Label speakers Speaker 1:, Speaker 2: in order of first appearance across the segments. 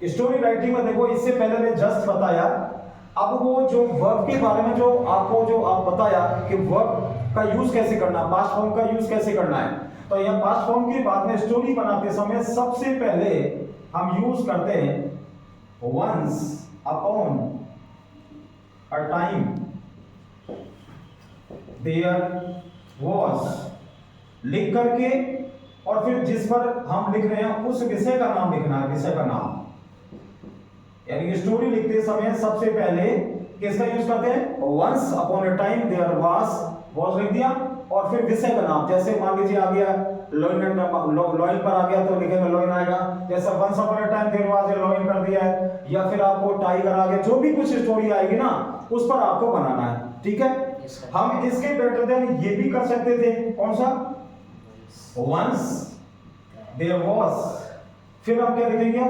Speaker 1: Story writing में देखो, इससे पहले मैं जस्ट बताया, अब वो जो वर्ब के बारे में जो आप बताया कि वर्ब का यूज कैसे करना, पास्ट फॉर्म का यूज कैसे करना है, तो यहाँ पास्ट फॉर्म की बात में स्टोरी बनाते समय सबसे पहले हम यूज करते हैं once upon a time there was लिख करके, और फिर जिस पर हम लिख रहे हैं उस विषय का नाम लिखना है, विषय का नाम। यानी कि स्टोरी लिखते समय सबसे पहले किसका यूज करते हैं, once upon a time there was लिख दिया, और फिर विषय का नाम। जैसे मान लीजिए आ गया लॉइन पर आ गया तो लिखेंगे लॉइन आएगा, जैसे once upon a time there was lion कर दिया है, या फिर आपको टाइगर आ गया, जो भी कुछ स्टोरी आएगी ना उस पर आपको बनाना है, ठीक है। हम इसके बेटर देन ये भी कर सकते थे, कौन सा, वंस देयर वाज, फिर हम क्या लिखेंगे,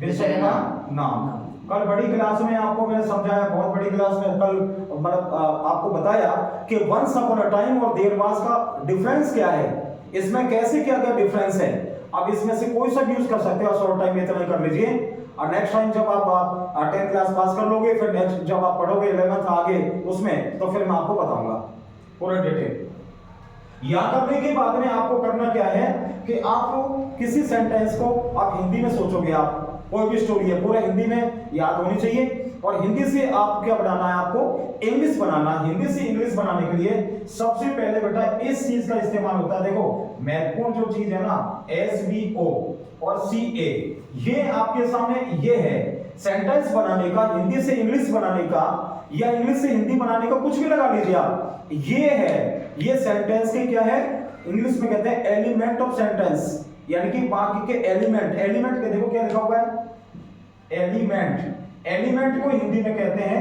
Speaker 1: विषय का नाम। कल बड़ी क्लास में आपको मैंने समझाया, बहुत बड़ी क्लास में कल मतलब आपको बताया कि वंस अपॉन अ टाइम और देयर वाज का डिफरेंस क्या है, इसमें कैसे क्या क्या डिफरेंस है। अब इसमें से कोई सा यूज कर सकते हो, शॉर्ट टाइम में इतना ही कर लीजिए, और नेक्स्ट टाइम जब आप 10th क्लास पास कर लोगे, फिर नेक्स्ट जब आप पढ़ोगे 11th आगे उसमें, तो फिर मैं आपको बताऊंगा पूरा डिटेल। यहां करने के बाद में आपको करना क्या है कि आप किसी सेंटेंस को आप हिंदी में सोचोगे, आप कोई भी स्टोरी है पूरा हिंदी में याद होनी चाहिए, और हिंदी से आप क्या बनाना है, आपको इंग्लिश बनाना। हिंदी से इंग्लिश बनाने के लिए सबसे पहले बेटा इस चीज का इस्तेमाल होता है, देखो महत्वपूर्ण जो चीज है ना, SVO और CA, ये आपके सामने ये है सेंटेंस बनाने का, हिंदी से इंग्लिश बनाने का या इंग्लिश से हिंदी बनाने का, कुछ भी लगा लीजिए आप, ये है, ये सेंटेंस के क्या है, इंग्लिश में कहते हैं एलिमेंट ऑफ सेंटेंस, यानी कि वाक्य के एलिमेंट। एलिमेंट के देखो क्या लिखा हुआ है, एलिमेंट। एलिमेंट को हिंदी में कहते हैं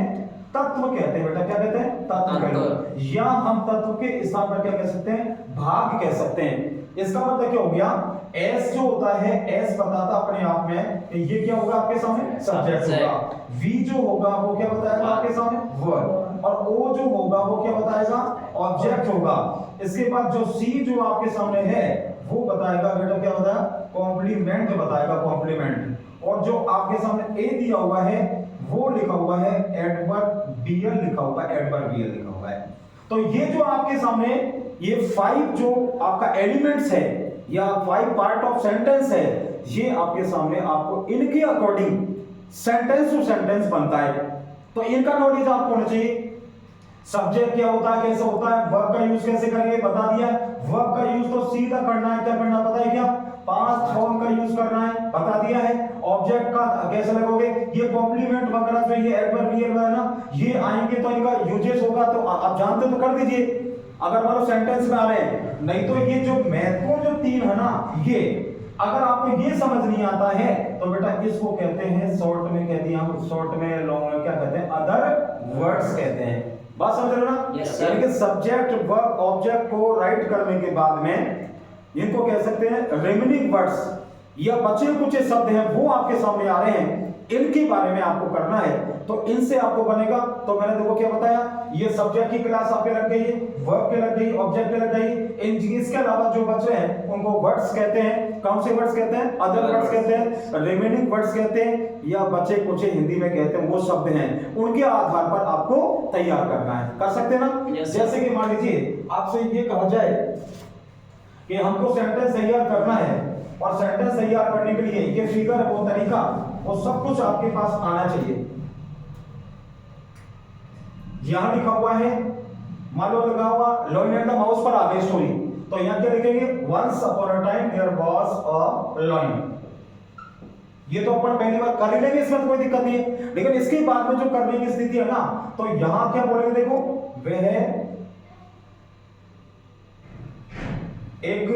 Speaker 1: तत्व, कहते हैं बेटा, क्या कहते हैं, तत्व, या हम तत्व के स्थान पर क्या कह सकते हैं, भाग कह सकते हैं। इसका मतलब क्या हो गया, एस जो होता है, एस बताता अपने आप में कि ये क्या होगा आपके सामने, सब्जेक्ट होगा। वी जो होगा वो क्या बताएगा आपके सामने, वर्ब, और ओ जो होगा वो क्या बताएगा, ऑब्जेक्ट होगा। इसके बाद जो सी जो आपके सामने है वो बताएगा बेटा, क्या बताया, कॉम्प्लीमेंट बताएगा, कॉम्प्लीमेंट। और जो आपके सामने ए दिया हुआ है वो लिखा हुआ है एडवर्बियल, लिखा हुआ है एडवर्बियल लिखा हुआ है। तो ये जो आपके सामने ये 5 जो आपका एलिमेंट्स है या 5 पार्ट ऑफ सेंटेंस है, ये आपके सामने आपको इनके अकॉर्डिंग सेंटेंस टू सेंटेंस बनता है। तो इनका नॉलेज आपको होना चाहिए। सब्जेक्ट क्या होता है, कैसे होता है, वर्ब का यूज कैसे करेंगे बता दिया। वर्ब का यूज तो सीधा करना है, क्या करना पता है क्या, पास्ट फॉर्म का यूज करना है, बता दिया है। ऑब्जेक्ट का कैसे लगोगे, ये कॉम्प्लीमेंट वगैरह जो ये एडवर्बियल है ना, ये आएंगे तो इनका यूजेस होगा, तो आप जानते तो कर दीजिए अगर मान लो सेंटेंस में आ रहे हैं। नहीं तो ये जो महत्वपूर्ण जो 3 है ना, ये अगर आपको ये समझ नहीं आता है तो बेटा इसको कहते हैं, शॉर्ट में कह दिया हम, शॉर्ट में लॉन्ग में क्या कहते हैं, अदर वर्ड्स कहते हैं। बात समझ रहे हो ना, यानी कि सब्जेक्ट वर्ब ऑब्जेक्ट को राइट करने के बाद में इनको कह सकते हैं रिमेनिंग वर्ड्स, या बचे कुछ शब्द हैं वो आपके सामने आ रहे हैं, इनके बारे में आपको करना है, तो इनसे आपको बनेगा। तो मैंने देखो क्या बताया, ये सब्जेक्ट की क्लास आपके लग गई, वर्ब के लग गई, ऑब्जेक्ट के लग गई। इसके अलावा जो बचे हैं उनको वर्ड्स कहते हैं। कौन से वर्ड्स कहते हैं, अदर वर्ड्स कहते हैं, रिमेनिंग वर्ड्स कहते हैं, या बचे कुछ हिंदी में कहते हैं, वो शब्द हैं, उनके आधार पर आपको तैयार करना है। कर सकते हैं ना। जैसे कि मान लीजिए आपसे ये कहा जाए कि हमको सेंटेंस तैयार करना है, और सेंटेंस तैयार करने के लिए ये फिगर, वो तरीका, वो सब कुछ आपके पास आना चाहिए। यहां लिखा हुआ है, मान लो लगा हुआ लॉइन एंड द माउस पर आ गई स्टोरी, तो यहां क्या लिखेंगे, once upon a time there was a lion. ये तो अपन पहली बार कर ही लेंगे, इसमें तो कोई दिक्कत नहीं है। लेकिन इसके बाद में जो करने की स्थिति है ना, तो यहां क्या बोलेंगे, देखो वह एक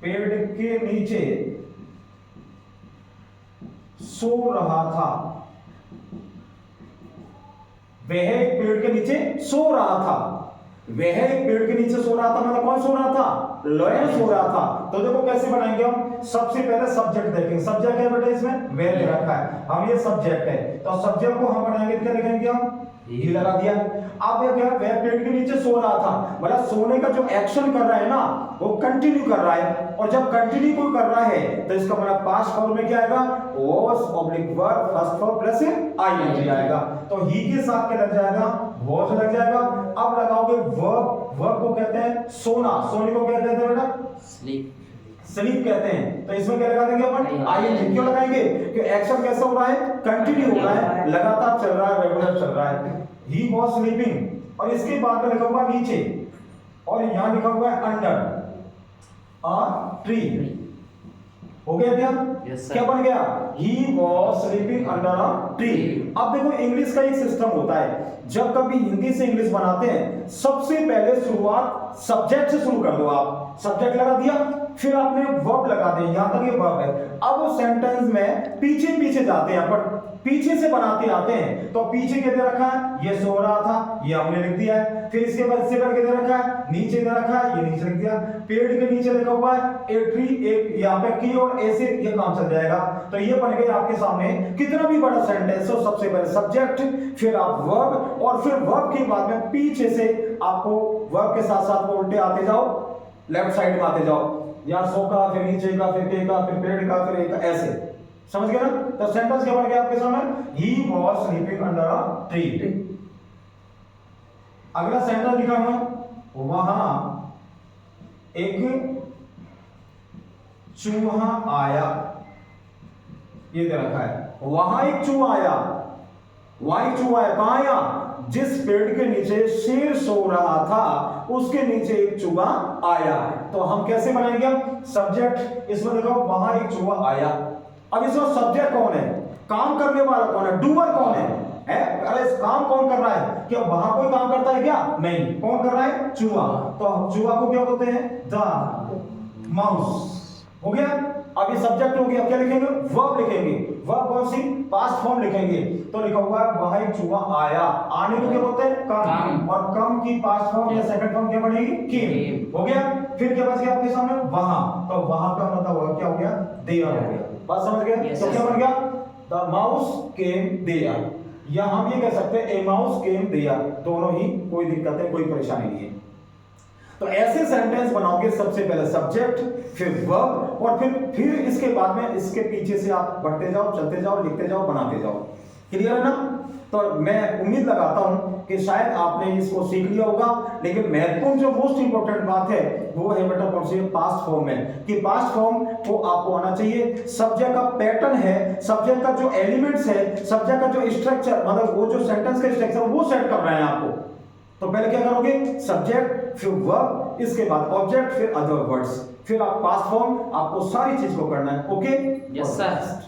Speaker 1: पेड़ के नीचे सो रहा था। वह एक पेड़ के नीचे सो रहा था। वह एक पेड़ के नीचे सो रहा था, मतलब कौन सो रहा था, लॉयन सो रहा था। तो देखो कैसे बनाएंगे हम, सबसे पहले सब्जेक्ट देखेंगे। सब्जेक्ट है बेटा, इसमें वह दे रखा है, हम ये सब्जेक्ट है, तो सब्जेक्ट को हम बनाएंगे, क्या लिखेंगे हम, ही लगा दिया। अब ये क्या, वह पेड़ के नीचे सो रहा था, मतलब सोने का जो एक्शन कर रहा है ना वो कंटिन्यू कर रहा है, और जब कंटिन्यू कोई कर रहा है तो इसका मतलब पास्ट फॉर्म में क्या आएगा, was oblique verb first form plus ing आएगा। तो ही के साथ क्या लग जाएगा, was लग जाएगा। अब लगाओगे वर्ब, वर्ब को कहते हैं सोना, सोने को क्या कहते हैं बेटा,
Speaker 2: स्लीप,
Speaker 1: स्लीप कहते हैं। तो इसमें क्या लगा देंगे अपन, ing। क्यों लगाएंगे, कि एक्शन कैसा हो रहा है, कंटिन्यू हो रहा है, लगातार चल रहा है, रेगुलर चल रहा है। ही वाज स्लीपिंग, और इसके बाद में लिखा हुआ नीचे, और यहां लिखा हुआ है अंडर अ ट्री। हो गया क्या,
Speaker 2: Yes, sir.
Speaker 1: क्या बन गया, he was sleeping under a tree. अब देखो इंग्लिश का एक सिस्टम होता है, जब कभी हिंदी से इंग्लिश बनाते हैं सबसे पहले शुरुआत सब्जेक्ट से शुरू कर दो। आप सब्जेक्ट लगा दिया, फिर आपने वर्ब लगा दिया, यहां तक ये वर्ब है। अब वो सेंटेंस में पीछे पीछे जाते हैं अपन, पीछे से बनाते आते हैं। तो पीछे क्या दे रखा है, ये सो रहा था, ये हमने लिख दिया है। फिर इसके बाद इससे करके दे रखा है, नीचे दे रखा है, ये नीचे लिख दिया। पेड़ के नीचे लिखा हुआ है ए ट्री, एक यहाँ पे की, और ऐसे ये काम चल जाएगा। तो ये बन गया आपके सामने कितना भी बड़ा सेंटेंस हो, सबसे पहले सब्जेक्ट, फिर आप वर्ब, और फिर वर्ब के बाद में पीछे से आपको वर्ब के साथ साथ उल्टे आते जाओ, लेफ्ट साइड में आते जाओ, यहाँ सो का, फिर नीचे का, फिर के का, फिर पेड़ का, फिर एक, ऐसे समझ गए ना। तो सेंटेंस क्या बन गया आपके सामने, he was sleeping under a tree. अगला सेंटेंस लिखा है, वहां एक चूहा आया, ये दे रखा है, वहां एक चूहा आया, वहां एक चूहा आया, कहां आया, जिस पेड़ के नीचे शेर सो रहा था उसके नीचे एक चूहा आया। तो हम कैसे बनाएंगे, सब्जेक्ट, इसमें देखो वहां एक चूहा आया। अब इसमें सब्जेक्ट कौन है, काम करने वाला कौन है, डूअर कौन है, अरे इस काम कौन कर रहा है, क्या वहां कोई काम करता है क्या, नहीं, कौन कर रहा है, चूहा। तो चूहा को क्या बोलते हैं, द माउस। हो गया। अब ये सब्जेक्ट हो गया, क्या लिखेंगे, वर्ब लिखेंगे, वर्ब कौन सी, पास्ट फॉर्म लिखेंगे। तो लिखा हुआ है वहां एक चूहा आया, आने को क्या बोलते हैं, कम, और कम की पास्ट फॉर्म या सेकंड फॉर्म क्या बनेगी, केम। हो गया। फिर क्या बच गया आपके सामने, वहां, तो वहां का मतलब क्या हो गया, देयर हो गया। बात समझ गए। तो क्या बन गया, द माउस केम देयर, या हम ये कह सकते हैं ए माउस केम देयर, दोनों ही कोई दिक्कत है, कोई परेशानी नहीं है। तो ऐसे सेंटेंस बनाओगे, सबसे पहले सब्जेक्ट, फिर वर्ब, और फिर इसके बाद में इसके पीछे से आप बढ़ते जाओ, चलते जाओ, लिखते जाओ, बनाते जाओ। क्लियर है ना। तो मैं उम्मीद लगाता हूं कि शायद आपने इसको सीख लिया होगा, लेकिन महत्वपूर्ण जो मोस्ट इंपोर्टेंट बात है वो है बेटा कौन सी, पास्ट फॉर्म में, कि पास्ट फॉर्म को आपको आना चाहिए। सब्जेक्ट का पैटर्न है, सब्जेक्ट का जो एलिमेंट्स है, सब्जेक्ट का जो स्ट्रक्चर, मतलब वो जो सेंटेंस का स्ट्रक्चर वो सेट करना है आपको। तो पहले क्या करोगे, सब्जेक्ट, फिर वर्ब, इसके बाद ऑब्जेक्ट, फिर अदर वर्ड्स, फिर आप पास्ट फॉर्म, आपको सारी चीज को करना है। Okay,
Speaker 2: yes sir.